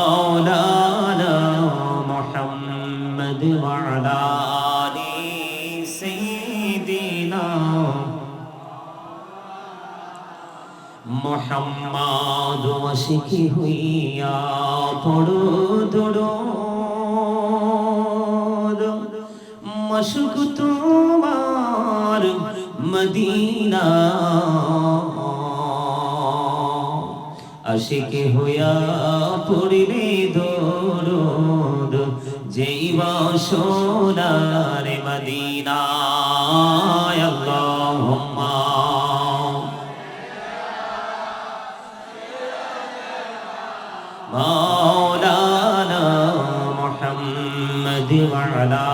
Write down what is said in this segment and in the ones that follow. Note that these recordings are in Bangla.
مولانا محمد وعلى آل سيدنا محمد وشكي हुइया पढ़ो दुरूद मशक तुम्हार मदीना আশিকে হইয়া পড়িলে দরুদ যেইবা সোনার মদিনায় আল্লাহুম্মা মাওলানা মুহাম্মদ ওয়া আলা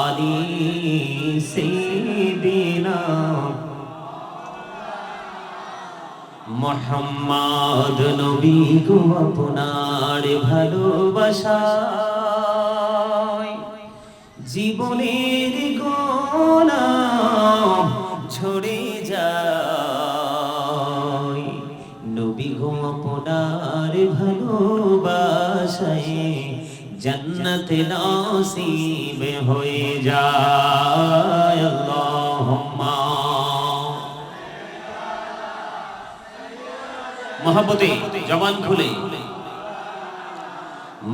আলি সাইয়্যিদিনা মোহাম্মদ নবী গো আপনার ভালোবাসায় জীবনের গোনা ঝরে যায় নবী গো আপনার ভালোবাসায় জান্নাত নসিব হয়ে যায় আল্লাহুম্মা मोहब्बते जवान खुले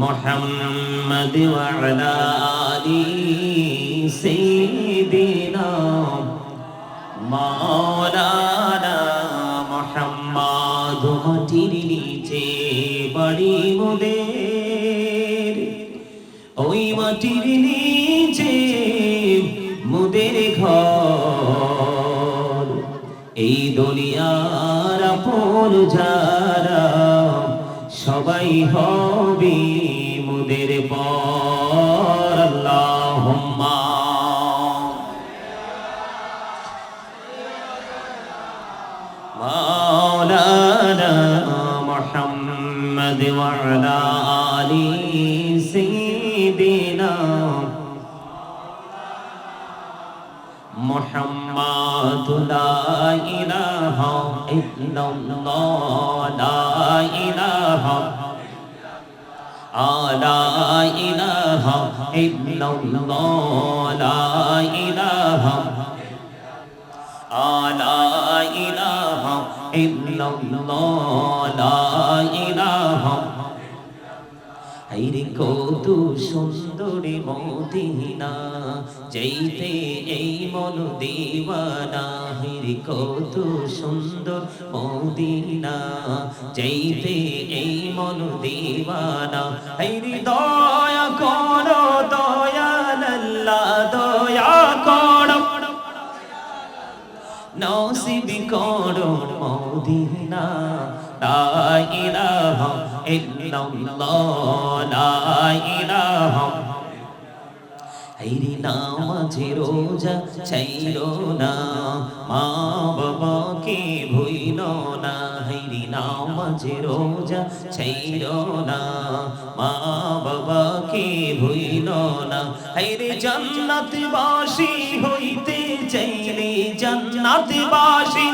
मोहम्मद व अला आलि सय्यिदिना मौलाना मोहम्मद माटिर नीचे बाड़ी मोदेर ओई माटिर नीचे मोदेर घर এই দুনিয়ার আপন যারা সবাই হবে মুদের পর আল্লাহুম্মা মাওলানা মুহাম্মদ ওয়া আলা আলি সাইয়্যিদিনা محمد لا إله إلا الله لا إله لا إله إلا الله لا إله لا إله إلا الله لا إله আইরে কত সুন্দরী মদিনা যাইতে এই মন দিওয়ানা আইরে কত সুন্দর মদিনা যাইতে এই মন দিওয়ানা আইরে দয়া করো দয়াল আল্লাহ দয়া করো নসিব করো মদিনা লা ইলাহা ইল্লাল্লাহ লা ইলাহা আইরে নামাজে রোজা ছাইরো না মা বাবাকে ভুইলো না আইরে নামাজে রোজা ছাইরো না মা বাবাকে ভুইলো না আইরে জান্নাতবাসী হইতে চাইলে জান্নাতবাসী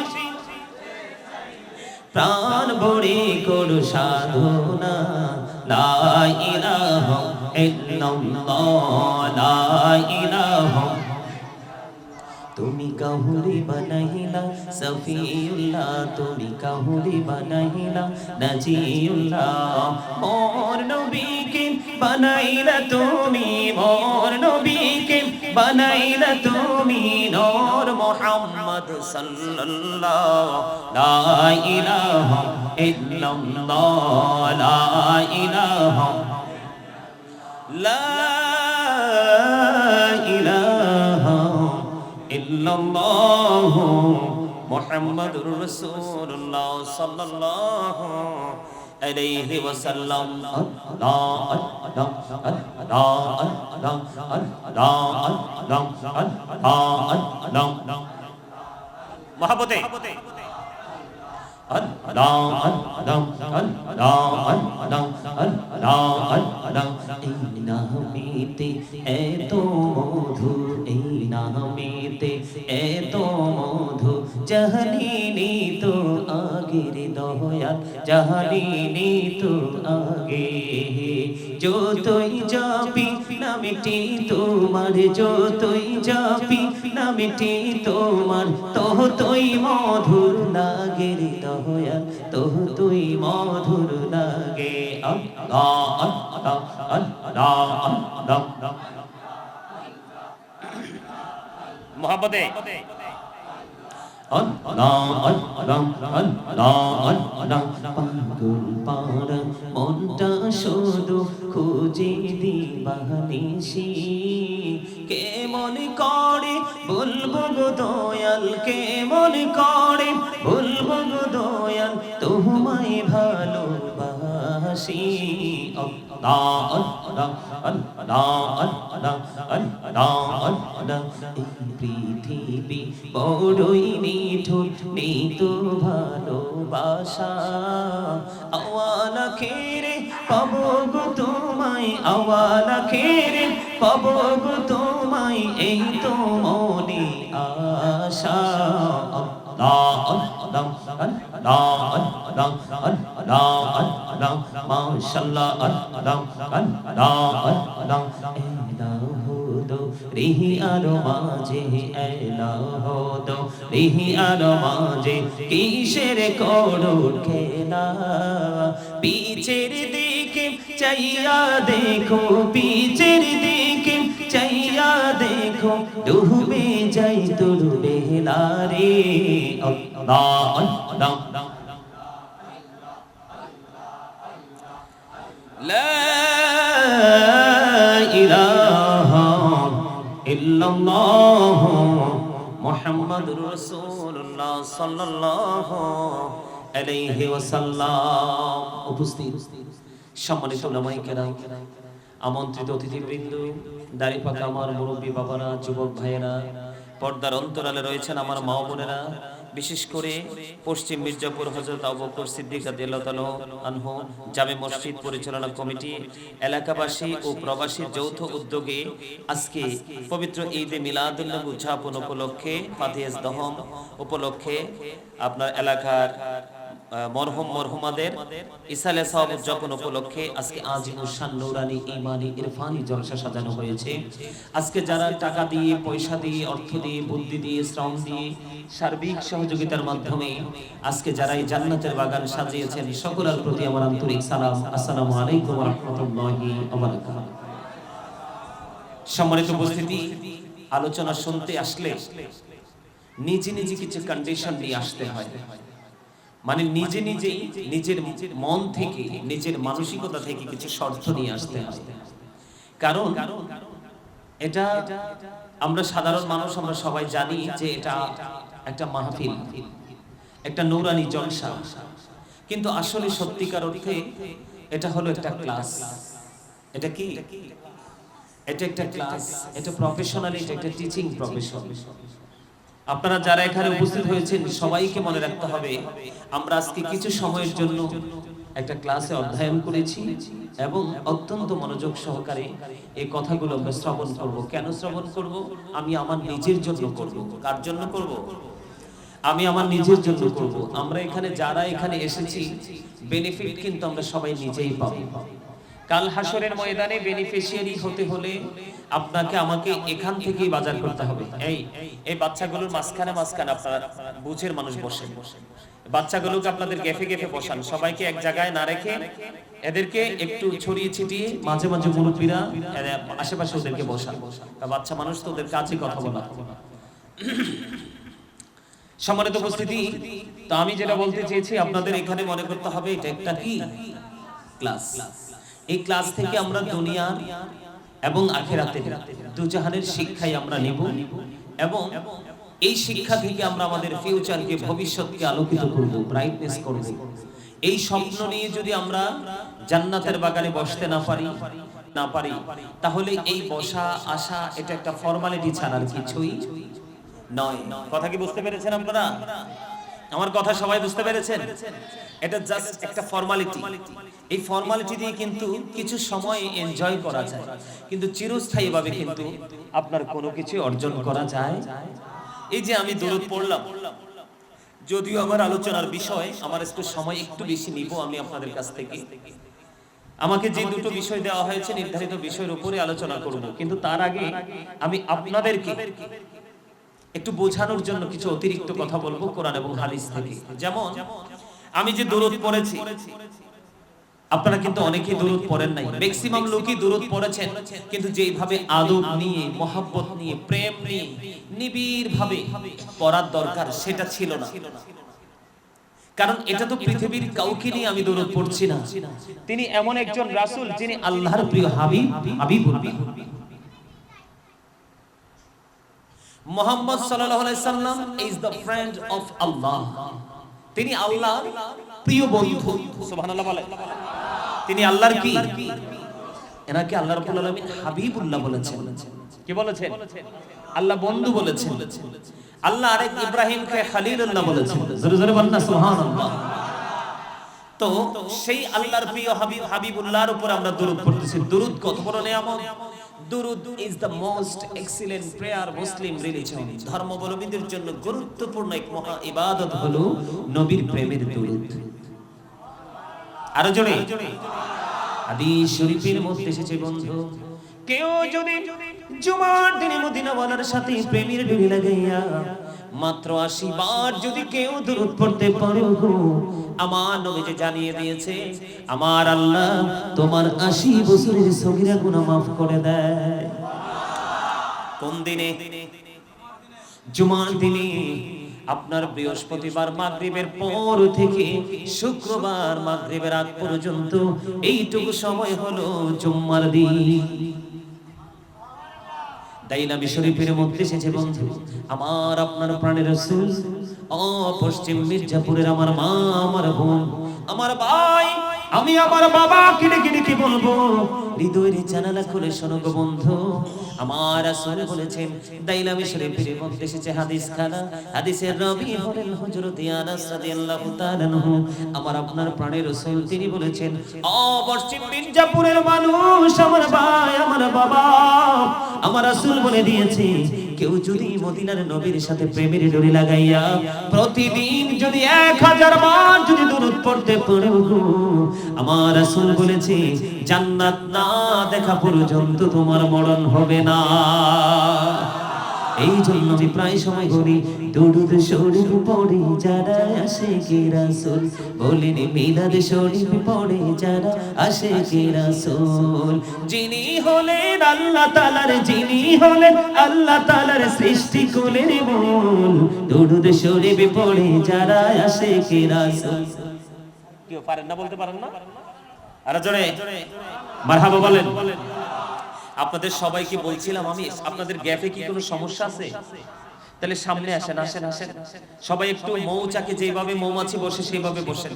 প্রাণ ভরে করো সাধনা লা ইলাহা ইল্লাল্লাহ লা ইলাহা তুমি কাহুরি বানাইলা সফিউল্লাহ তুমি কাহুরি বানাইলা নাজিউল্লাহ মোর নবীকে বানাইলা তুমি মোর নবীকে বানাইলা তুমি নূর মুহাম্মদ সাল্লাল্লাহু লা ইলাহা ইল্লাল্লাহ লা ইলাহা লা ইলাহা ইল্লাল্লাহু মুহাম্মাদুর রাসূলুল্লাহ সাল্লাল্লাহু আলাইহি ওয়াসাল্লাম মহব্বতে এই নামেতে এত মধু এই নামেতে এত মধু জাহানিনি তো আগের দয়াল জাহানিনি তো আগে যতই যাবি নামটি তোমার যতই যাবি নামটি তোমার ততই মধুর লাগে রে দয়াল ততই মধুর লাগে আল্লাহ আল্লাহ আল্লাহ আল্লাহ মোহাম্মদে পাগল পাড়া মনটা শুধু খুঁজে দিবানিসি কেমন করে বলবো গো দয়াল কেমন করে বলবো গো দয়াল তোমায় ভালোবাসি আল্লাহ আল্লাহ আল্লাহ আল্লাহ আল্লাহ আল্লাহ এই পৃথিবী বড়ই নিঠুর নিতো ভালোবাসা আওয়ালা খেরে পাবো গো তোমায় আওয়ালা খেরে পাবো গো তোমায় এই তো মনে আশা আল্লাহ আল্লাহ আল্লাহ আল্লাহ আল্লাহ আল্লাহ মাশাআল্লাহ আল্লাহ আল্লাহ আল্লাহ এলাহু রিহি আরো মাঝে এলাহু রিহি আরো মাঝে কিসের করো খেলা পিছের দিকে চাইয়া দেখো পিছের দিকে চাইয়া দেখো ডুবে যাই তোর বেলা রে আল্লাহ আল্লাহ লা ইলাহা ইল্লাল্লাহ মুহাম্মাদুর রাসূলুল্লাহ সাল্লাল্লাহু আলাইহি ওয়াসাল্লাম। উপস্থিত সম্মানিত উলামায়ে কেরাম, আমন্ত্রিত অতিথিবৃন্দ, দাড়ি পাকা আমার মুরব্বী বাবারা, যুবক ভাইয়েরা, পর্দার অন্তরালে রয়েছেন আমার মা বোনেরা, বিশেষ করে পশ্চিম মির্জাপুর হযরত আবু বকর সিদ্দিক রাদিয়াল্লাহু আনহু জামে মসজিদ পরিচালনা কমিটি এলাকাবাসী ও প্রবাসীর যৌথ উদ্যোগে আজকে পবিত্র ঈদে মিলাদুন নবী উদযাপন উপলক্ষে ফাতিহাস দহন উপলক্ষে আপনার এলাকার মরহুম মরহুমাদের ইসালে সওয়াব উদযাপন উপলক্ষে আজকে আজিমুস শান নূরানী ঈমানী ইরফানি জলসা সাজানো হয়েছে। আজকে যারা টাকা দিয়ে, পয়সা দিয়ে, অর্থ দিয়ে, বুদ্ধি দিয়ে, শ্রম দিয়ে, সার্বিক সহযোগিতার মাধ্যমে আজকে যারা এই জান্নাতের বাগান সাজিয়েছেন সকলের প্রতি আমার আন্তরিক সালাম। আসসালামু আলাইকুম ওয়া রাহমাতুল্লাহি ওয়া বারাকাতুহু। সম্মানিত উপস্থিতি, আলোচনা শুনতে আসলে নিজে নিজে কিছু কন্ডিশন নিয়ে আসতে হয়, মানে নিজে নিজেই নিজের মন থেকে নিজের মানসিকতা থেকে কিছু শর্ত নিয়ে আসতে হয়। কারণ এটা আমরা সাধারণ মানুষ, আমরা সবাই জানি যে এটা একটা মাহফিল, একটা নূরানি জলসা, কিন্তু আসলে সত্যিকার অর্থে এটা হলো একটা ক্লাস। এটা কি? এটা একটা ক্লাস, এটা প্রফেশনালি, এটা একটা টিচিং প্রফেশন। আপনারা যারা এখানে উপস্থিত হয়েছেন সবাইকে মনে রাখতে হবে আমরা আজকে কিছু সময়ের জন্য একটা ক্লাসে অধ্যয়ন করেছি এবং অত্যন্ত মনোযোগ সহকারে এই কথাগুলো আমরা শ্রবণ করব। কেন শ্রবণ করব? আমি আমার নিজের জন্য করব। কার জন্য করব? আমি আমার নিজের জন্য করব। আমরা এখানে যারা এখানে এসেছি বেনিফিট কিন্তু আমরা সবাই নিজেই পাবো। কাল হাসরের ময়দানে বেনিফিশিয়ারি হতে হলে আপনাকে আমাকে এখান থেকেই বাজার করতে হবে। এই বাচ্চাগুলোর মাঝখানে আপনারা বুঝের মানুষ বসেন, বাচ্চাগুলোকে আপনাদের গেফে গেফে বসান, সবাইকে এক জায়গায় না রেখে এদেরকে একটু ছড়িয়ে ছিটিয়ে মাঝে মাঝে মুরব্বীরা আশেপাশে ওদেরকে বসান। বাচ্চা মানুষ তো ওদের কাছে কথা বলা। সম্মানিত উপস্থিতি, তো আমি যেটা বলতে চেয়েছি আপনাদের এখানে মনে করতে হবে এটা একটা কি ক্লাস। এই ক্লাস থেকে আমরা দুনিয়া এবং আখিরাতের দুজাহানের শিক্ষাই আমরা নেব এবং এই শিক্ষা থেকে আমরা আমাদের ফিউচারকে, ভবিষ্যৎকে আলোকিত করব, ব্রাইটনেস করব। এই স্বপ্ন নিয়ে যদি আমরা জান্নাতের বাগানে বসতে না পারি তাহলে এই বসা আসা এটা একটা ফর্মালিটি ছাড়া আর কিছুই নয়। কথা কি বুঝতে পেরেছেন আপনারা? আমার কথা সবাই বুঝতে পেরেছেন? এটা জাস্ট একটা ফর্মালিটি। এই ফর্মালিটি দিয়ে কিন্তু কিছু সময় এনজয় করা যায়, কিন্তু চিরস্থায়ীভাবে কিন্তু আপনার কোনো কিছু অর্জন করা যায়। এই যে আমি দরুদ পড়লাম, যদিও আমার আলোচনার বিষয়, আমার একটু সময় একটু বেশি নিব আমি আপনাদের কাছ থেকে। আমাকে যে দুটো বিষয় দেওয়া হয়েছে নির্ধারিত বিষয়ের উপরে আলোচনা করব, কিন্তু তার আগে আমি আপনাদেরকে একটু বোঝানোর জন্য কিছু অতিরিক্ত কথা বলবো কোরআন এবং হাদিস থেকে। যেমন আমি যে দরুদ পড়েছি, আপনারা কিন্তু অনেকেই দরুদ পড়েন নাই, ম্যাক্সিমাম লোকই দরুদ পড়েছেন, কিন্তু যেইভাবে আদব নিয়ে, মহব্বত নিয়ে, প্রেম নিয়ে নিবিড় ভাবে পড়ার দরকার সেটা ছিল না। কারণ এটা তো পৃথিবীর কাউকে নিয়ে আমি দরুদ পড়ছি না, তিনি এমন একজন রাসূল যিনি আল্লাহর প্রিয় হাবিব, হাবিবুল্লাহ মুহাম্মদ সাল্লাল্লাহু আলাইহি সাল্লাম ইজ দ্য ফ্রেন্ড অফ আল্লাহ। তিনি আল্লাহর প্রিয় বন্ধু। সুবহানাল্লাহ বলেন। তিনি আল্লাহর কি? এনাকে আল্লাহ রাব্বুল আলামিন হাবিবুল্লাহ বলেছেন। কি বলেছেন? আল্লাহ বন্ধু বলেছেন। আল্লাহ আরেক ইব্রাহিমকে খলিলুল্লাহ বলেছেন। জোরে জোরে বলেন না সুবহানাল্লাহ। তো সেই আল্লাহর প্রিয় হাবিব, হাবিবুল্লাহর উপর আমরা দরুদ পড়তেছি। দরুদ কত বড় নিয়ামত! দুরুদ is the most excellent prayer Muslim religion. ধর্মাবলম্বীদের জন্য গুরুত্বপূর্ণ এক মহা ইবাদত হলো নবীর প্রেমের দুরুদ। আরো জোরে। হাদিস শরীফের মধ্যে এসেছে বন্ধু, কেউ যদি জুমার দিনে মদিনাওয়ালার সাথে প্রেমের ডুরি লাগাইয়া মাত্র 80 বার যদি কেউ দরুদ পড়তে পারে, আমার নবী যে জানিয়ে দিয়েছে আমার আল্লাহ তোমার 80 বছরের সগীরা গুনাহ maaf করে দেয়। কোন দিনে? জুমার দিনে। আপনার বৃহস্পতিবার মাগরিবের পর থেকে শুক্রবার মাগরিবের আগ পর্যন্ত এইটুকু সময় হলো জুম্মার দিন। দাইলামি শরীফের মধ্যে এসেছে বন্ধু, আমার আপনার প্রাণের রাসূল পশ্চিম মির্জাপুরের আমার মা, আমার বোন, আমার ভাই, আমি আমার বাবা কিনে কিনে কি বলবো, হৃদয়ের জানালা খুলে শোনো গো বন্ধু। আমার রাসূল বলেছেন, দাইলামি শরীফের মধ্যে এসেছে হাদিস খানা, হাদিসের রাবী হলেন হযরত আনাস রাদিয়াল্লাহু তাআলা আনহু। আমার আপনার প্রাণের রাসূল তিনি বলেছেন, পশ্চিম মির্জাপুরের মানুষ, আমার ভাই, আমার বাবা, আমার রাসূল বলে দিয়েছে, কেউ যদি মদিনার নবীর সাথে প্রেমের ডোরি লাগাইয়া প্রতিদিন যদি 1000 বার যদি দরুদ পড়তে পারে, আমার রাসূল বলেছে জান্নাত না দেখা পর্যন্ত তোমার মরণ হবে না। এই জন্য আমি প্রায় সময় করি দরুদ শরীফ পড়ে যারা আশিকে রাসূল, বলেন মিলাদ শরীফ পড়ে যারা আশিকে রাসূল। যিনি হলেন আল্লাহ তাআলার, যিনি হলেন আল্লাহ তাআলার সৃষ্টি কুলের মূল, দরুদ শরীফ পড়ে যারা আশিকে রাসূল। কেউ পারেন না, বলতে পারেন না? আরে জোরে মারহাবা বলেন। আপনাদের সবাইকে বলছিলাম আমি, আপনাদের গ্যাপে কি কোনো সমস্যা আছে? তাহলে সামনে আসেন, আসেন আসেন সবাই, একটু মৌচাকে যেভাবে মৌমাছি বসে সেইভাবে বসেন।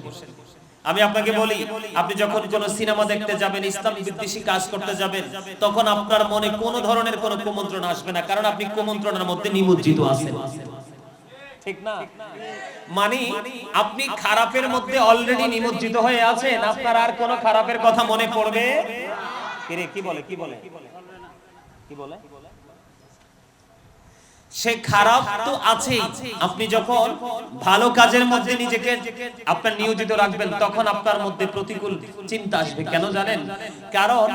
আমি আপনাকে বলি, আপনি যখন কোন সিনেমা দেখতে যাবেন, ইসলাম বিদ্বেষী কাজ করতে যাবেন, তখন আপনার মনে কোন ধরনের কোন কুমন্ত্রণা আসবে না, কারণ আপনি কুমন্ত্রণার মধ্যে নিমজ্জিত আছেন। ঠিক না? মানে আপনি খারাপের মধ্যে অলরেডি নিমজ্জিত হয়ে আছেন, আপনার আর কোন খারাপের কথা মনে পড়বে কি বলে কি বলে কি বলে সে খারাপ তো আছেই। আপনি যখন ভালো কাজের মধ্যে নিজেকে আপনার নিয়োজিত রাখবেন, তখন আপনার মধ্যে প্রতিকূল চিন্তা আসবে। কেন জানেন? কারণ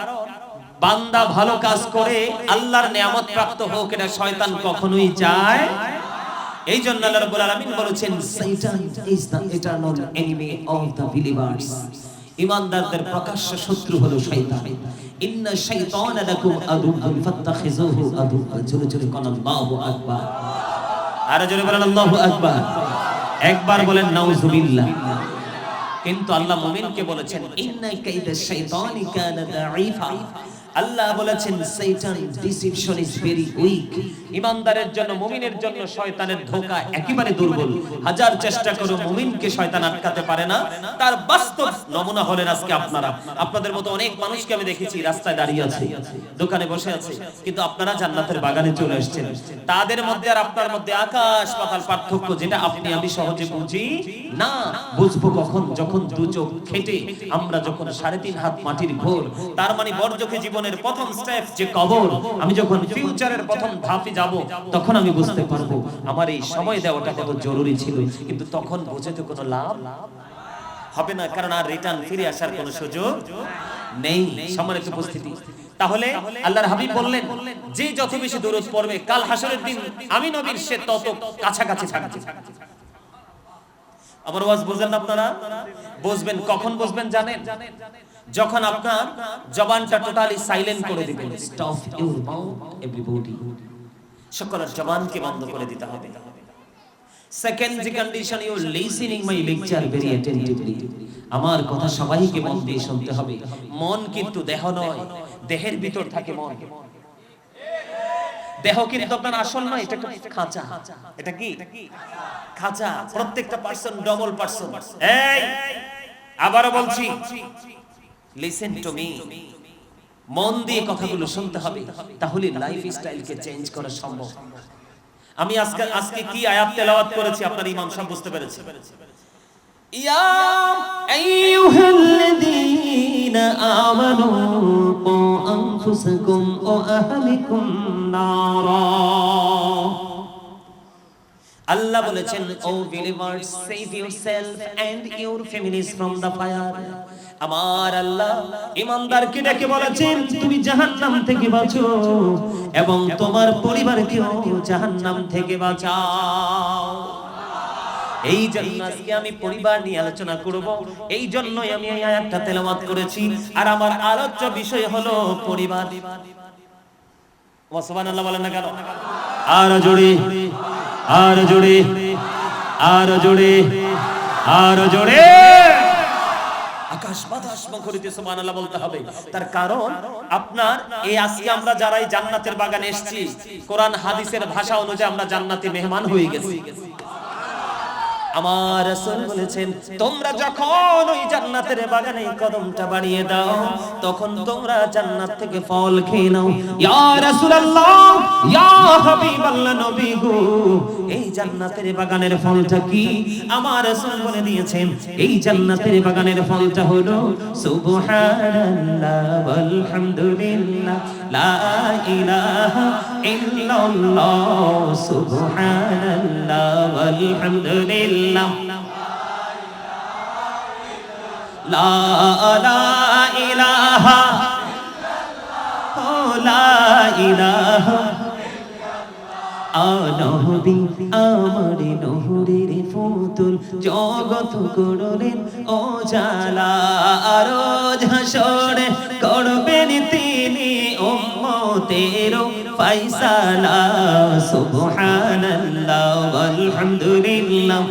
বান্দা ভালো কাজ করে আল্লাহর নিয়ামত প্রাপ্ত হোক, এটা শয়তান কখনোই চায়। এই জন্য আল্লাহ রাব্বুল আলামিন বলেছেন, শয়তান is the eternal enemy of the believers. ঈমানদারদের প্রকাশ্য শত্রু হলো শয়তান। ইন্না শাইতানা লাকুম আদুউন ফাত্তাখিযুহু আদুওয়া। জোরে জোরে কোন আল্লাহু আকবার। আর জোরে বলেন আল্লাহু আকবার। একবার বলেন নাউযুবিল্লাহ। কিন্তু আল্লাহ মুমিনকে বলেছেন, ইন্না কাইদা শাইতানি কানা দাঈফা। আল্লাহ বলেছেন শয়তান ডিসিপশন ইজ ভেরি উইক। ঈমানদারের জন্য, মুমিনের জন্য শয়তানের ধোঁকা একেবারে দুর্বল। হাজার চেষ্টা করে মুমিনকে শয়তান আটকাতে পারে না। তার বাস্তব নমুনা হলেন আজকে আপনারা। আপনাদের মতো অনেক মানুষকে আমি দেখেছি রাস্তায় দাঁড়িয়ে আছে, দোকানে বসে আছে, কিন্তু আপনারা জান্নাতের বাগানে চলে আসছেন। তাদের মধ্যে আর আপনার মধ্যে আকাশ পাতাল পার্থক্য, যেটা আপনি আমি সহজে বুঝি না। বুঝবো কখন? যখন দু চোখ খেটে আমরা যখন 3.5 হাত মাটির ঘোর, তার মানে বড় চোখে জীবনে জীবনের প্রথম স্টেপ যে কবর, আমি যখন ফিউচারের প্রথম ধাপে যাব তখন আমি বুঝতে পারবো আমার এই সময় দেওয়াটা কত জরুরি ছিল। কিন্তু তখন বুঝে তো কোনো লাভ হবে না, কারণ আর রিটার্ন ফিরে আসার কোনো সুযোগ নেই। সম্মানিত উপস্থিতি, তাহলে আল্লাহর হাবিব বললেন যে যত বেশি দরুদ পড়বে কাল হাসরের দিন আমি নবীর সে তত কাছাকাছি থাকবে। আমার ওয়াজ বুঝেন না আপনারা? বুঝবেন কখন বুঝবেন জানেন? যখন আপনার জবানটা টোটালি সাইলেন্ট করে দিবেন। স্টপ ইউর মাউথ এভরিবডি, সকলের জবানকে বন্ধ করে দিতে হবে। সেকেন্ড যে condition, you listening my lecture very attentively, আমার কথা সবাইকে মন দিয়ে শুনতে হবে। মন কিন্তু দেহ নয়, দেহের ভিতর থাকে মন। দেহ কিন্তু আপনার আসল নয়, এটা একটা খাঁচা। এটা কি খাঁচা? প্রত্যেকটা পারসন ডবল পারসন। এই আবারও বলছি, লিসেন টু মি, মন দিয়ে কথাগুলো শুনতে হবে, তাহলে লাইফ স্টাইলকে চেঞ্জ করা সম্ভব। আমি আজকে কি আয়াত তেলাওয়াত করেছি আপনার ইমাম সাহেব বুঝতে পেরেছে? ইয়া আইয়ুহাল্লাযীনা আমানু কু আনফুসাকুম ওয়া আহলিকুম নারা। আল্লাহ বলেছেন, O believers, save yourself and your families from the fire. আমার আল্লাহ ঈমানদারকে ডেকে বলেছেন, তুমি জাহান্নাম থেকে বাঁচো এবং তোমার পরিবারকেও জাহান্নাম থেকে বাঁচাও। এই জন্য আজকে আমি পরিবার নিয়ে আলোচনা করব, এই জন্যই আমি এই আয়াতটা তেলাওয়াত করেছি। আর আমার আলোচ্য বিষয় হলো পরিবার। সুবহানাল্লাহ বলেন না কেন? আর জোরে, আর জোরে, আর জোরে, আর জোরে, আকাশ বাতাস মুখরিত সুবহানাল্লাহ বলতে হবে। তার কারণ আপনার এই আজকে আমরা যারা এই জান্নাতের বাগানে এসেছি, কোরআন হাদিসের ভাষা অনুযায়ী আমরা জান্নাতি মেহমান হয়ে গেছি। আমার রাসূল বলেছেন, তোমরা যখন ওই জান্নাতের বাগানে কদমটা বাড়িয়ে দাও তখন তোমরা জান্নাত থেকে ফল খেয়ে নাও। ইয়া রাসূলুল্লাহ, ইয়া হাবিবাল্লাহ, নবী গো, এই জান্নাতের বাগানের ফলটা কি? আমার রাসূল বলে দিয়েছেন, এই জান্নাতের বাগানের ফলটা হলো সুবহানাল্লাহ ওয়াল হামদুলিল্লাহ লা ইলাহা ইল্লাল্লাহ, সুবহানাল্লাহ ওয়াল হামদুলিল্লাহ লা ইলাহা লা ইলাহা। নবী আমার নহরের ফুতুল, জগৎ করলেন ও জালা, রোজ হাসরে করবেন তিনি উম্মতের ফায়সালা। সুবহানাল্লাহ ওয়াল হামদুলিল্লাহ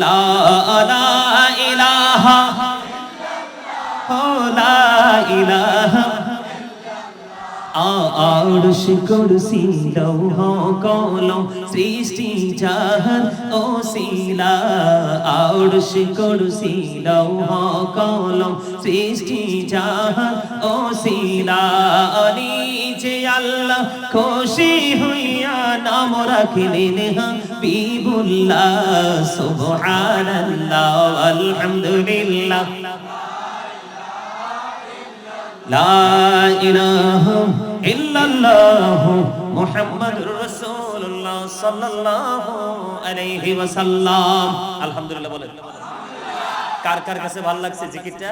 লা ইলাহা লা ইলাহা। আরশ কুরসি লৌহ কলম সৃষ্টি জাহান ওসিলা, আরশ কুরসি লৌহ কলম সৃষ্টি জাহান ওসিলা। নিচে আল্লাহ খুশি হইয়া নাম রাখলেন হাবিবুল্লাহ। সুবহানাল্লাহ আলহামদুলিল্লাহ লা ইলাহা ইল্লাল্লাহ মুহাম্মাদুর রাসূলুল্লাহ সাল্লাল্লাহু আলাইহি ওয়াসাল্লাম। আলহামদুলিল্লাহ বলেন। কার কার কাছে ভালো লাগছে জিকিরটা?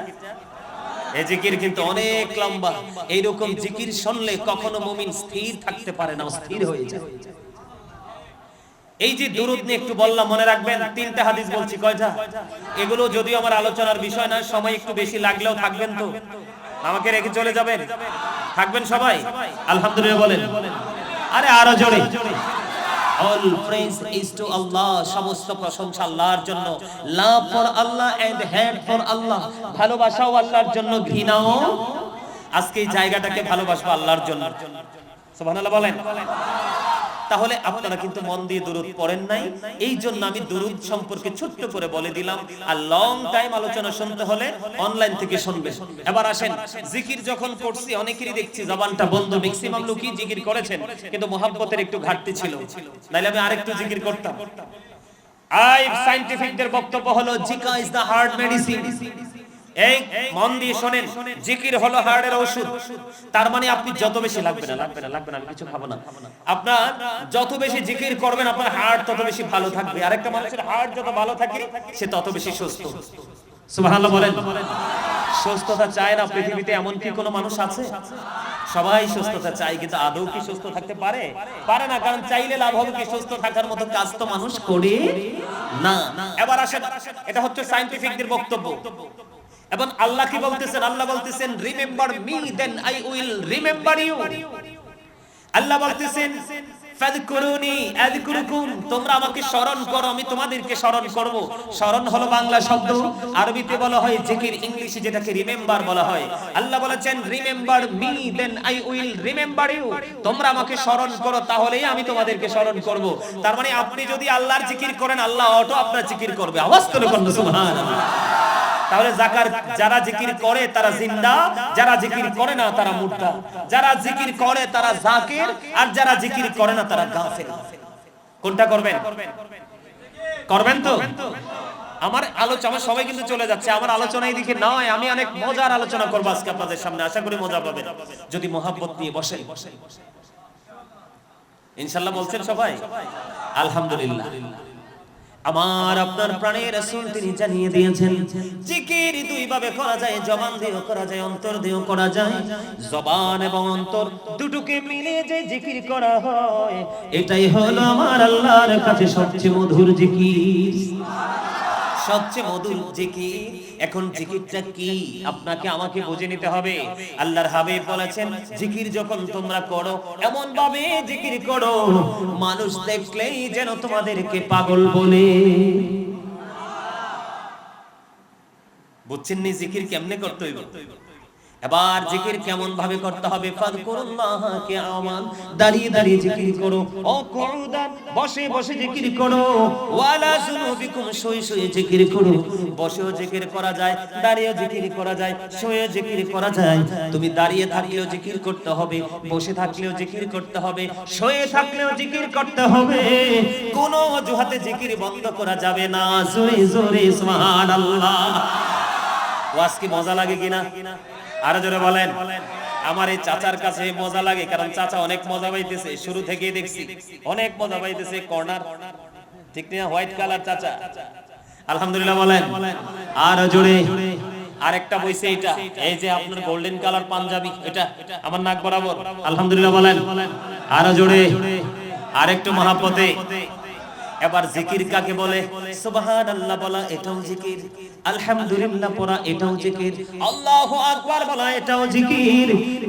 এই জিকির কিন্তু অনেক লম্বা। এইরকম জিকির শুনলে কখনো মুমিন স্থির থাকতে পারে না, স্থির হয়ে যায়। এই যে দুরূদ নিয়ে একটু বললাম, মনে রাখবেন তিনটা হাদিস বলছি। কয়টা? এগুলো যদিও আমার আলোচনার বিষয় না, সময় একটু বেশি লাগলেও থাকবেন তো, আমাকে রেখে চলে যাবেন? থাকবেন সবাই? আলহামদুলিল্লাহ বলেন। আরে আরো জোরে। All praise is to Allah, সমস্ত প্রশংসা আল্লাহর জন্য। Love for Allah and hate for Allah, ভালোবাসাও আল্লাহর জন্য, ঘৃণাও। আজকে এই জায়গাটাকে ভালোবাসবো আল্লাহর জন্য। সুবহানাল্লাহ বলেন। তাহলে আপনারা কিন্তু মন দিয়ে দুরূদ পড়েন নাই, এই জন্য আমি দুরূদ সম্পর্কে ছোট্ট করে বলে দিলাম। আর লং টাইম আলোচনা শুনতে হলে অনলাইন থেকে শুনবেন। এবার আসেন, জিকির যখন পড়ছি অনেকেরই দেখছি জবানটা বন্ধ, ম্যাক্সিমাম লোকই জিকির করেছেন, কিন্তু মুহাব্বতের একটু ঘাটতি ছিল, নাইলে আমি আরেকটু জিকির করতাম। সাইন্টিফিকদের বক্তব্য হলো Zika is the heart medicine. এই মন দিয়ে শোনেন, জিকির হলো হার্টের ওষুধ। তার মানে আপনি যত বেশি লাগবে না আমি কিছু খাবো না, আপনার যত বেশি জিকির করবেন আপনার হার্ট তত বেশি ভালো থাকবে। আরেকটা মানুষের হার্ট যত ভালো থাকে সে তত বেশি সুস্থ। সুবহানাল্লাহ বলেন। সুস্থতা চায় না পৃথিবীতে এমন কি কোনো মানুষ আছে? সবাই সুস্থতা চায়, কিন্তু আদৌ কি সুস্থ থাকতে পারে? পারে না, কারণ চাইলে লাভ হবে কি? সুস্থ থাকার মতো কাজ তো মানুষ করে না। এবার আসেন, এটা হচ্ছে সায়েন্টিফিকদের বক্তব্য। এবং আল্লাহ কি বলতেছেন? আল্লাহ বলতেছেন remember me then I will remember you. Allah বলতেছেন ফাযকুরুনি আযকুরুকুম, তোমরা আমাকে স্মরণ করো আমি তোমাদেরকে স্মরণ করব। স্মরণ হলো বাংলা শব্দ, আরবিতে বলা হয় জিকির, ইংলিশে যেটাকে রিমেম্বার বলা হয়। আল্লাহ বলেছেন remember me then I will remember you, তোমরা আমাকে স্মরণ করো তাহলেই আমি তোমাদেরকে স্মরণ করব। তার মানে আপনি যদি আল্লাহর জিকির করেন আল্লাহ অটো আপনার জিকির করবে। আওয়াজ করে বলুন সুবহানাল্লাহ। তাহলে যারা জিকির করে তারা জিন্দা, যারা জিকির করে না তারা মুর্দা। যারা জিকির করে তারা জাকির, আর যারা জিকির করে না তারা গাফেল। কোনটা করবেন? করবেন তো? আমার আলোচনা সবাই কিন্তু চলে যাচ্ছে, আমার আলোচনা এইদিকে নয়। আমি অনেক মজার আলোচনা করবো আজকে আপনাদের সামনে, আশা করি মজা পাবেন যদি মোহাব্বত নিয়ে বসেন। ইনশাআল্লাহ বলছেন সবাই? আলহামদুলিল্লাহ। আমার আপনার প্রাণের রাসূল তিনি জানিয়ে দিয়েছেন জিকির দুই ভাবে করা যায়, জবান দিয়েও করা যায়, অন্তর দিয়েও করা যায়। জবান এবং অন্তর দুটোকে মিলিয়ে যে জিকির করা হয় এটাই হলো আমার আল্লাহর কাছে সবচেয়ে মধুর জিকির, সবচেয়ে মধুর জিকির। এখন জিকিরটা কি আপনাকে আমাকে বুঝে নিতে হবে। আল্লাহর হাবিব বলেছেন জিকির যখন তোমরা করো এমন ভাবে জিকির করো মানুষ দেখলেই যেন তোমাদেরকে পাগল বলে। বুঝছেন নি জিকির কেমনে করতে হইব? এবার জিকির কেমন ভাবে করতে হবে? ফাযকুরুল্লাহ কিয়ামান, দাঁড়িয়ে দাঁড়িয়ে জিকির করো। ও কুউদান, বসে বসে জিকির করো। ওয়ালা জুনুবিকুম, শুয়ে শুয়ে জিকির করো। বসেও জিকির করা যায়, দাঁড়িয়েও জিকির করা যায়, শুয়ে জিকির করা যায়। তুমি দাঁড়িয়ে থাকলেও জিকির করতে হবে, বসে থাকলেও জিকির করতে হবে, শুয়ে থাকলেও জিকির করতে হবে। কোনো অজুহাতে জিকির বন্ধ করা যাবে না। জোরে জোরে সুবহানাল্লাহ। ওয়াজ কি মজা লাগে কিনা? আরো জোরে বলেন। আমার এই চাচার কাছে মজা লাগে, কারণ চাচা অনেক মজা পাইতেছে, শুরু থেকেই দেখছি অনেক মজা পাইতেছে। কর্নার ঠিক না? হোয়াইট কালার চাচা, আলহামদুলিল্লাহ বলেন। আরো জোরে। আরেকটা বইছে এটা, এই যে আপনার গোল্ডেন কালার পাঞ্জাবি, এটা আমার নাক বরাবর, আলহামদুলিল্লাহ বলেন। আরো জোরে। আরেকটু মহাপতে। এবার জিকির কাকে বলে? সুবহানাল্লাহ বলা এটাও জিকির, আলহামদুলিল্লাহ পড়া এটাও জিকির, আল্লাহু আকবার বলা এটাও জিকির,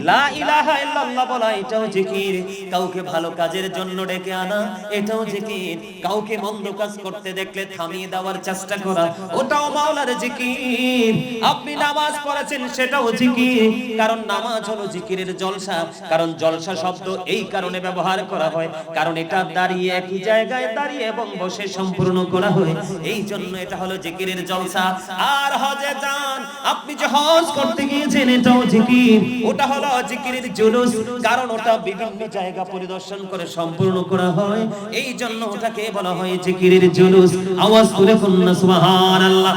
লা ইলাহা ইল্লাল্লাহ বলা এটাও জিকির, কাউকে ভালো কাজের জন্য ডেকে আনা এটাও জিকির, কাউকে মন্দ কাজ করতে দেখলে থামিয়ে দেওয়ার চেষ্টা করা ওটাও মাওলার জিকির। আপনি নামাজ পড়েছেন সেটাও জিকির, কারণ নামাজ হলো জিকিরের জলসা। কারণ জলসা শব্দ এই কারণে ব্যবহার করা হয় কারণ এটা দাঁড়িয়ে একই জায়গায় দাঁড়িয়ে এবং বসে সম্পূর্ণ করা হয়, এই জন্য এটা হলো জিকিরের জলসা। আর হজে যান, আপনি যে হজ করতে গিয়েছেন এটাও জিকির, ওটা হলো জিকিরের জুলুস, কারণ ওটা বিভিন্ন জায়গা পরিদর্শন করে সম্পূর্ণ করা হয়, এই জন্য ওটাকে বলা হয় জিকিরের জুলুস। আওয়াজ করে বলুন সুবহানাল্লাহ।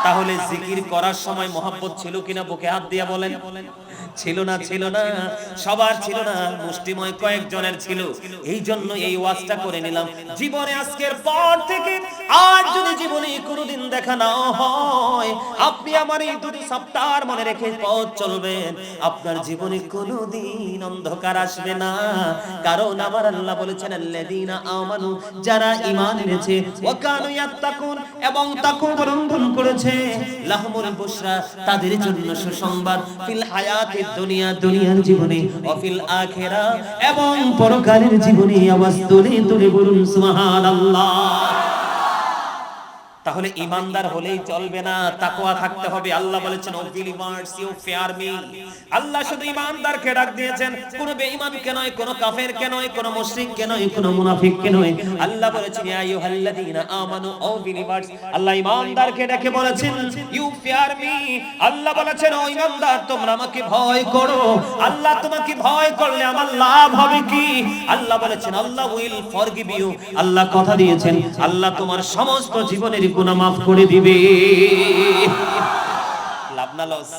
তাহলে জিকির করার সময় মহব্বত ছিল কিনা বুকে হাত দিয়া বলেন। ছিল না? ছিল না, সবার ছিল না, মুষ্টিময় কয়েকজনের ছিল। এই জন্য এই ওয়াজটা করে নিলাম। জীবনে আজকের পর থেকে আর যদি জীবনে কোনোদিন দেখা না হয়, আপনি আমার এই দুটি সপ্তাহ মনে রেখে পথ চলবেন, আপনার জীবনে কোনোদিন অন্ধকার আসবে না। কারণ আমার আল্লাহ বলেছেন আল্লাযীনা আমানু, যারা ঈমান এনেছে, ওয়া কানু ইয়াত্তাকুন, এবং তাকওয়া অবলম্বন করেছে, লাহুমুল বুশরা, তাদের জন্য সুসংবাদ, ফিল হায়াতিদ দুনিয়া, দুনিয়ার জীবনে, ওয়া ফিল আখিরাহ, এবং পরকালের জীবনে। আওয়াজ তুলে তুলে বলুন সুবহানাল্লাহ। তাহলে ইমানদার হলেই চলবে না, তাকওয়া থাকতে হবে। আল্লাহ বলেছেন O believers you fear me. Allah শুধু ইমানদারকে ডাক দিয়েছেন, কোন বেঈমানকে নয়, কোন কাফেরকে নয়, কোন মুশরিককে নয়, কোন মুনাফিককে নয়। আল্লাহ বলেছেন ইয়া আইয়ুহাল্লাযীনা আমানু ও বিলিভার্স। আল্লাহ ইমানদারকে ডেকে বলেছেন ইউ ফিয়ার মি। আল্লাহ বলেছেন ও ইমানদার তোমরা আমাকে ভয় করো। আল্লাহ তোমাকে ভয় করলে আমার লাভ হবে কি? আল্লাহ বলেছেন আল্লাহ উইল ফরগিভ ইউ। আল্লাহ কথা দিয়েছেন আল্লাহ তোমার সমস্ত জীবনের গুনাহ মাফ করে দিবে। লাভ না লস?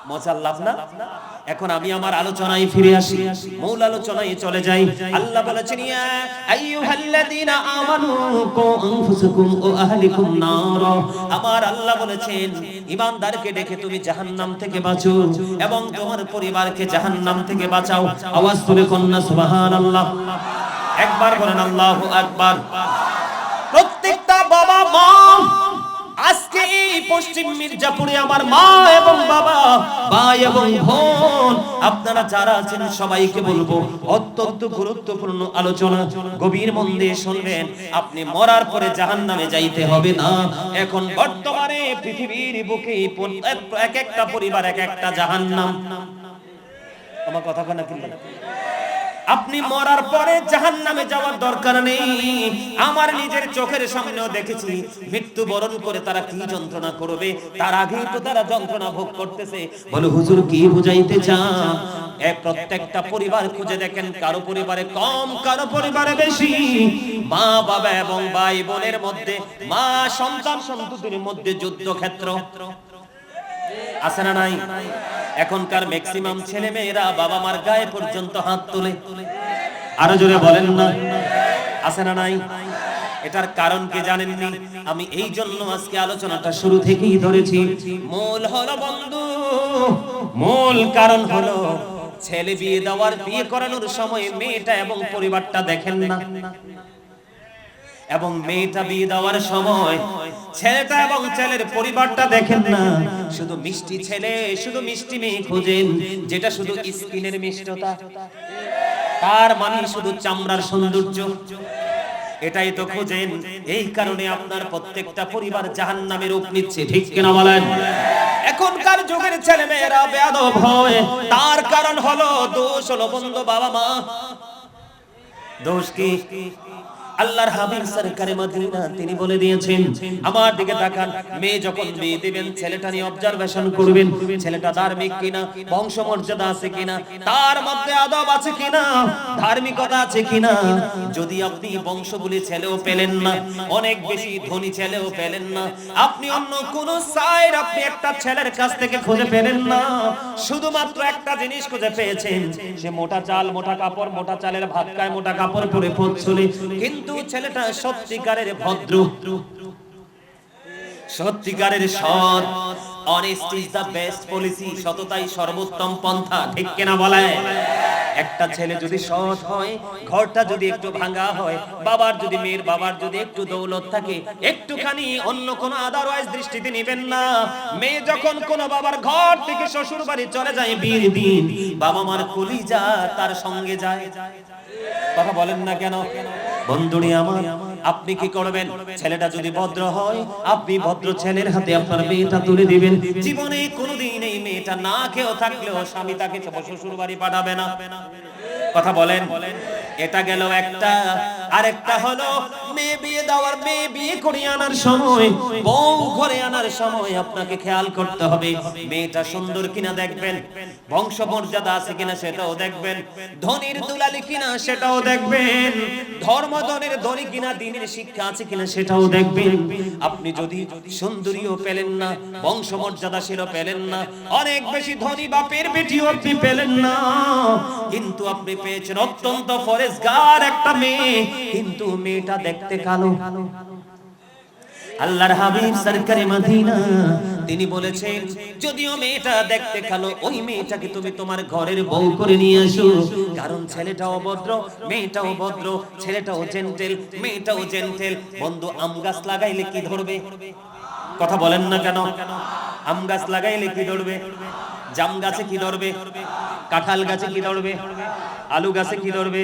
মজার লাভ না? এখন আমি আমার আলোচনায় ফিরে আসি, মূল আলোচনায় চলে যাই। আল্লাহ বলেছেন ইয়া আইয়ুহাল্লাযীনা আমানু কু আনফুসাকুম ওয়া আহলিকুম নার। আমার আল্লাহ বলেছেন ঈমানদারকে ডেকে তুমি জাহান্নাম থেকে বাঁচো এবং তোমার পরিবারকে জাহান্নাম থেকে বাঁচাও। আওয়াজ তুলে কন্যা সুবহানাল্লাহ। একবার বলেন আল্লাহু আকবার। প্রত্যেকটা বাবা মা, আজকে এই পশ্চিম মির্জাপুরে আমার মা এবং বাবা, ভাই এবং বোন, আপনারা যারা আছেন সবাইকে বলবো অত্যন্ত গুরুত্বপূর্ণ আলোচনা, গভীর মন দিয়ে শুনবেন। আপনি মরার পরে জাহান্নামে যাইতে হবে না। এখন বর্তমানে পৃথিবীর বুকে এক একটা পরিবার এক একটা জাহান্নাম। আমার কথা কেন কি? আপনি মরার পরে জাহান্নামে যাওয়ার দরকার নেই। আমার নিজের চোখের সামনেও দেখেছি মৃত্যুবরণ করে তারা কি যন্ত্রণা করবে, তার আগেই তো তারা যন্ত্রণা ভোগ করতেছে। বলে হুজুর কি বুঝাইতে চান? প্রত্যেকটা পরিবার খুঁজে দেখেন, কারো পরিবারে কম, কারো পরিবারে বেশি। মা বাবা এবং ভাই বোনের মধ্যে, মা সন্তান সন্ততির মধ্যে যুদ্ধক্ষেত্র আছে না নাই? এখনকার ম্যাক্সিমাম ছেলে মেয়েরা বাবা মার গায়ে পর্যন্ত হাত তোলে। আরো জোরে বলেন না, আছে না নাই? এটার কারণ কি জানেননি? আমি এই জন্য আজকে আলোচনাটা শুরু থেকেই ধরেছি। মূল হলো বন্ধু, মূল কারণ হলো ছেলে বিয়ে করানোর সময় মেয়েটা এবং পরিবারটা দেখেন না, এবং মেয়েটা বিয়ে দেওয়ার সময় ছেলেটা এবং ছেলের পরিবারটা দেখেন না। শুধু মিষ্টি ছেলে, শুধু মিষ্টি মেয়ে খোঁজেন, যেটা শুধু স্কিনের মিষ্টতা, তার মানে শুধু চামড়ার সৌন্দর্য, এটাই তো খোঁজেন। এই কারণে আপনার প্রত্যেকটা পরিবার জাহান্নামের রূপ নিচ্ছে, ঠিক কিনা বলেন? এখনকার যুগের ছেলে মেয়েরা বেয়াদব হয়, তার কারণ হলো, দোষ হলো বন্ধু বাবা মা। দোষ কি? আল্লাহর হাবিব সরকারে মদিনা তিনি বলে দিয়েছেন, আমার দিকে তাকান, মেয়ে যখন বিয়ে দিবেন ছেলেটা নিয়ে অবজারভেশন করবেন, ছেলেটা ধার্মিক কিনা, বংশমর্যাদা আছে কিনা, তার মধ্যে আদব আছে কিনা, ধার্মিকতা আছে কিনা। যদি আপনি বংশ বলে ছেলেও পেলেন না, অনেক বেশি ধনী ছেলেও পেলেন না, আপনি অন্য কোন সাইড আপনি একটা ছেলের কাছ থেকে খুঁজে পেলেন না, শুধুমাত্র একটা জিনিস খুঁজে পেয়েছেন, সে মোটা চাল, মোটা কাপড়, মোটা চালের ভাত খায়, মোটা কাপড় পরে পথ চলে, কিন্তু ছেলেটা সত্যিকারের ভদ্র, সত্যিকারের সৎ। Honesty is the best policy, সততাই সর্বোত্তম পন্থা, ঠিক কিনা বলে? একটা ছেলে যদি সৎ হয়, ঘরটা যদি একটু ভাঙা হয়, বাবার যদি, মেয়ের বাবার যদি একটু দৌলত থাকে, একটুখানি অন্য কোনো আদারওয়াইজ দৃষ্টিতে নেবেন না। মেয়ে যখন কোনো বাবার ঘর থেকে শ্বশুর বাড়ি চলে যায় বিয়ের দিন, বাবা মার কলিজা তার সঙ্গে যায়। কথা বলেন না কেন? বন্ধুরি আমার, আপনি কি করবেন? ছেলেটা যদি ভদ্র হয়, আপনি ভদ্র ছেলের হাতে আপনার মেয়েটা তুলে দিবেন। জীবনে কোনোদিন এই মেয়েটা না খেয়েও থাকলেও স্বামী তাকে শ্বশুর বাড়ি পাঠাবে না। কথা বলেন? এটা গেল একটা। আরেকটা হলো মেয়ে বিয়ে দেওয়ার, মেয়ে বিয়ে করে আনার সময়, বউ ঘরে আনার সময় আপনাকে খেয়াল করতে হবে মেয়েটা সুন্দর কিনা দেখবেন, বংশমর্যাদা আছে কিনা সেটাও দেখবেন, ধনীর দুলালি কিনা সেটাও দেখবেন, ধর্মধনের ধনী কিনা, দ্বীনের শিক্ষা আছে কিনা সেটাও দেখবেন। আপনি যদি সুন্দরীও পেলেন না, বংশমর্যাদাশীলও পেলেন না, অনেক বেশি ধনী বাপের বেটিও আপনি পেলেন না, কিন্তু আপনি পেয়েছেন অত্যন্ত ফরেজগার একটা মেয়ে, কিন্তু মেয়েটা দেখতে কালো। আল্লাহর হাবিব সরকারে মদিনা তিনি বলেছেন, যদিও মেয়েটা দেখতে কালো, ওই মেয়েটাকে তুমি তোমার ঘরের বউ করে নিয়ে আসো, কারণ ছেলেটাও ভদ্র, মেয়েটাও ভদ্র, ছেলেটাও জেন্টেল, মেয়েটাও জেন্টেল। বন্ধু, আম গাছ লাগাইলে কি ধরবে? কথা বলেন না কেন? আম গাছ লাগাইলে কি ধরবে? জাম গাছে কি ধরবে? কাঁঠাল গাছে কি ধরবে? আলু গাছে কি ধরবে?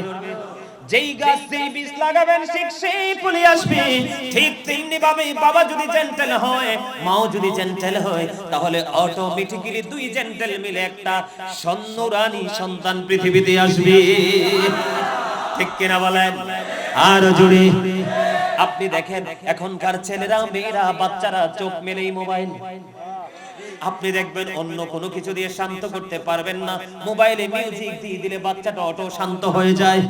যেই গাছ যেই বীজ লাগাবেন ঠিক সেই ফুলে আসবে। ঠিক তেমনি ভাবে বাবা যদি জেন্টেল হয়, মাও যদি জেন্টেল হয়, তাহলে অটোমেটিক্যালি দুই জেন্টেল মিলে একটা সন্তানী সন্তান পৃথিবীতে আসবে, ঠিক কিনা বলেন? আর জুড়ে আপনি দেখেন এখনকার ছেলেরা, মেয়েরা, বাচ্চারা চোখ মেলেই মোবাইল। আপনি দেখবেন অন্য কোনো কিছু দিয়ে শান্ত করতে পারবেন না, মোবাইলে মিউজিক দিয়ে দিলে বাচ্চাটা অটো শান্ত হয়ে যায়।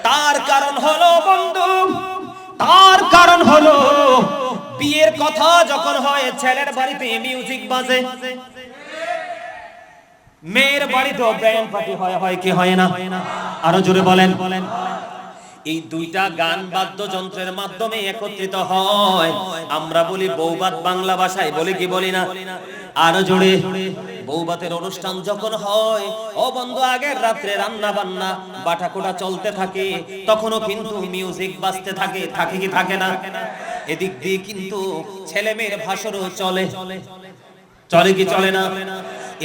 তার কারণ হলো বন্ধু, তার কারণ হলো বিয়ের কথা যখন হয় ছেলের বাড়িতে মিউজিক বাজে, মেয়ের বাড়িতেও ব্যান্ড পার্টি হয় কি হয় না? আরো জোরে বলেন। এই দুইটা গান বাদ্যযন্ত্রের মাধ্যমে একত্রিত হয়, আমরা বলি বৌভাত, বাংলা ভাষায় বলি কি বলি না? আরো জোরে। বৌভাতের অনুষ্ঠান যখন হয়, ও বন্ধু, আগের রাত্রে রান্না বান্না বাটাকোটা চলতে থাকে, তখনও কিন্তু মিউজিক বাজতে থাকে, থাকে কি থাকে না? এদিক দিয়ে কিন্তু ছেলে মেয়ের ভাষণও চলে, চলে কি চলে না?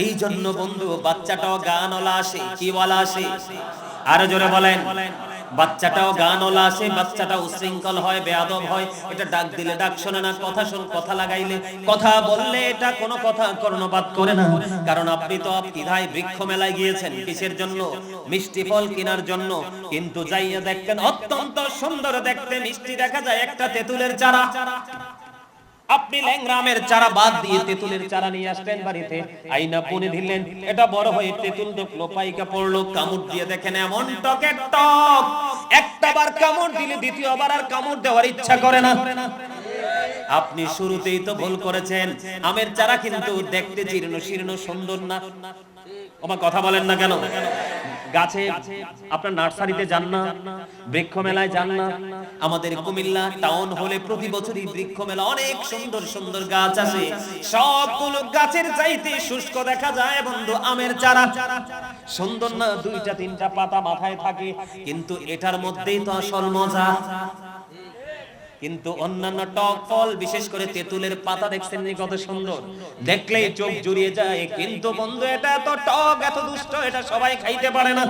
এই জন্য বন্ধু বাচ্চাটাও গানওয়ালা আসে, কি ওয়ালা আসে? আরো জোরে বলেন। বাচ্চাটাও গানওয়ালা আসে, বাচ্চাটাও উশৃঙ্খল হয়, বেয়াদব হয়। এটা ডাক দিলে ডাক শোনে না, কথা কথা লাগাইলে কথা বললে এটা কোনো কথা কর্ণপাত করে না। কারণ আপনি তো দ্বিধায় বৃক্ষ মেলায় গিয়েছেন, কিসের জন্য? মিষ্টি ফল কেনার জন্য। কিন্তু যাইয়া দেখতেন অত্যন্ত সুন্দর দেখতে মিষ্টি দেখা যায় একটা তেঁতুলের চারা। আপনি ল্যাংরামের চারা বাদ দিয়ে তেঁতুলের চারা নিয়ে আসলেন বাড়িতে, আইনা পুনে দিলেন, এটা বড় হয়ে তেঁতুল ঢুকলো, পাইকা পড়লো, কামড় দিয়ে দেখেন এমন টকের টক, একটাবার কামড় দিলে দ্বিতীয়বার আর কামড় দেওয়ার ইচ্ছা করে না। আপনি শুরুতেই তো ভুল করেছেন। আমের চারা কিন্তু দেখতে জীর্ণ শীর্ণ সুন্দর না। আমার কথা বলেন না কেন? গাছে আপনার নার্সারিতে যান না, বৃক্ষ মেলায় যান না? আমাদের কুমিল্লা টাউন হলে প্রতি বছরই বৃক্ষ মেলা, অনেক সুন্দর সুন্দর গাছ আছে, সবগুলো গাছের চাইতে শুষ্ক দেখা যায় বন্ধু আমের চারা। সুন্দর না? দুইটা তিনটা পাতা মাথায় থাকে, কিন্তু এটার মধ্যেই তো আসল মজা। কিন্তু অন্যান্য টক ফল, বিশেষ করে তেঁতুলের পাতা দেখছেন নি কত সুন্দর, দেখলেই চোখ জুড়িয়ে যায়। কিন্তু বন্ধু এটা এত টক, এত দুষ্ট, এটা সবাই খাইতে পারে না।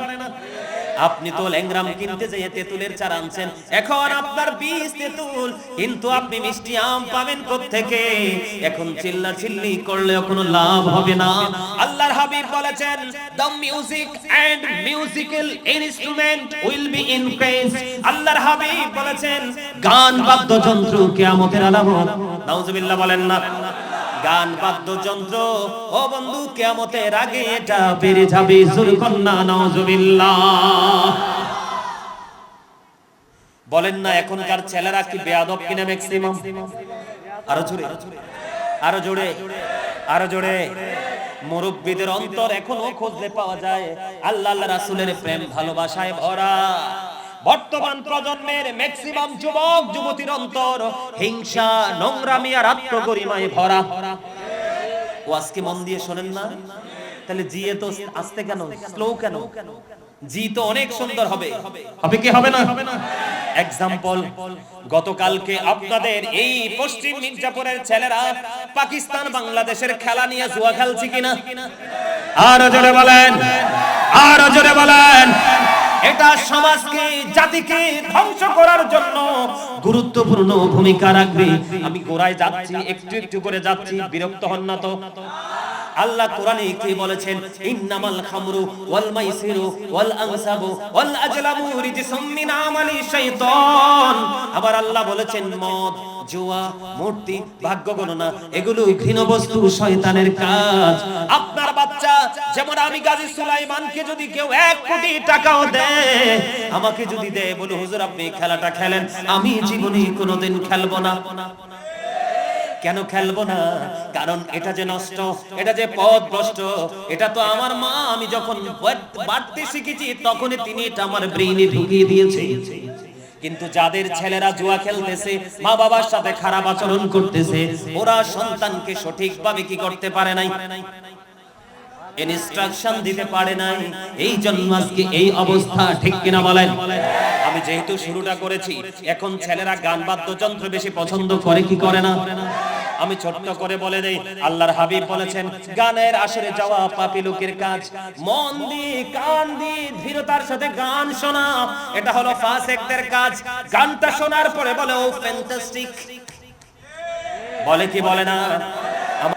আপনি তো ল্যাংরাম কিনতে যেয়ে তেঁতুলের চারা আনছেন, এখন আপনার বীজ তেঁতুল, কিন্তু আপনি মিষ্টি আম পাবেন কোত্থেকে? এখন চিল্লা চিল্লি করলেও কোনো লাভ হবে না। আল্লাহর হাবিব বলেছেন, the music and musical instrument will be increased। আল্লাহর হাবিব বলেছেন গান বাদ্যযন্ত্র কিয়ামতের আলামত। নাউজুবিল্লাহ বলেন না? গান বাদ্যযন্ত্র ও বন্ধু কিয়ামতের আগে এটা বেড়ে যাবে। জোরে কন্না নাউজুবিল্লাহ বলেন না? এখনকার ছেলেরা কি বেয়াদব কিনা ম্যাক্সিমাম? আরো জোরে, আরো জোরে, আরো জোরে। মুরব্বিদের অন্তর এখনো খুঁজলে পাওয়া যায় আল্লাহ আল্লাহ রাসূলের প্রেম ভালোবাসায় ভরা। বর্তমান প্রজন্মের ম্যাক্সিমাম যুবক যুবতীর অন্তর হিংসা, নোংরামি আর আত্মগরিমায় ভরা। ও আজকে মন দিয়ে শোনেন না? তাহলে জিয়ে তো আস্তে কেন, স্লো কেন? জি তো অনেক সুন্দর হবে, হবে কি হবে না? এক্সাম্পল, গতকালকে আপনাদের এই পশ্চিম মির্জাপুরের ছেলেরা পাকিস্তান বাংলাদেশের খেলা নিয়ে জুয়া খেলছে কিনা? আর জোরে বলেন, আর জোরে বলেন। এটা সমাজকে, জাতিকে ধ্বংস করার জন্য গুরুত্বপূর্ণ ভূমিকা রাখবে। আমি গোড়ায় যাচ্ছি, একটু একটু করে যাচ্ছি, বিরক্ত হন না তো? আল্লাহ কোরআনে কি বলেছেন? ইন্নামাল খামরু ওয়াল মাইসিরু ওয়াল আনসাবু ওয়াল আজলামু রিজসুম মিন আমালি শাইতান। আবার আল্লাহ বলেছেন মদ, জুয়া, মূর্তি, ভাগ্য গণনা এগুলো ঘৃণ বস্তু, শয়তানের কাজ। আপনার বাচ্চা যেমন আমি গাজী সুলাইমানকে যদি কেউ 1 কোটি টাকাও দেয়, আমাকে যদি দেয়, বলে হুজুর আপনি খেলাটা খেলেন, আমি জীবনে কোনোদিন খেলবো না। কেন খেলবো না? কারণ এটা যে নষ্ট, এটা যে পথভ্রষ্ট, এটা তো আমার মা, আমি যখন বাড়তে শিখেছি তখনই তিনি এটা আমার ব্রেইনে ঢুকিয়ে দিয়েছে। কিন্তু যাদের ছেলেরা জুয়া খেলতেছে, মা বাবার সাথে খারাপ আচরণ করতেছে, ওরা সন্তানকে সঠিকভাবে কি করতে পারে নাই, ইনস্ট্রাকশন দিতে পারে নাই। এই জন্য আজকে এই অবস্থা, ঠিক কিনা বলেন? আমি যেহেতু শুরুটা করেছি, এখন ছেলেরা গান বাদ্যযন্ত্র বেশি পছন্দ করে কি করে না? আমি ছোট্ট করে বলে দেই, আল্লাহর হাবিব বলেছেন গানের আসরে যাওয়া পাপী লোকের কাজ। মন দিয়ে, কান দিয়ে ধীরতার সাথে গান শোনা, এটা হলো ফাসিকদের কাজ। গানটা শোনার পরে বলে ও ফ্যান্টাস্টিক, বলে কি বলে না?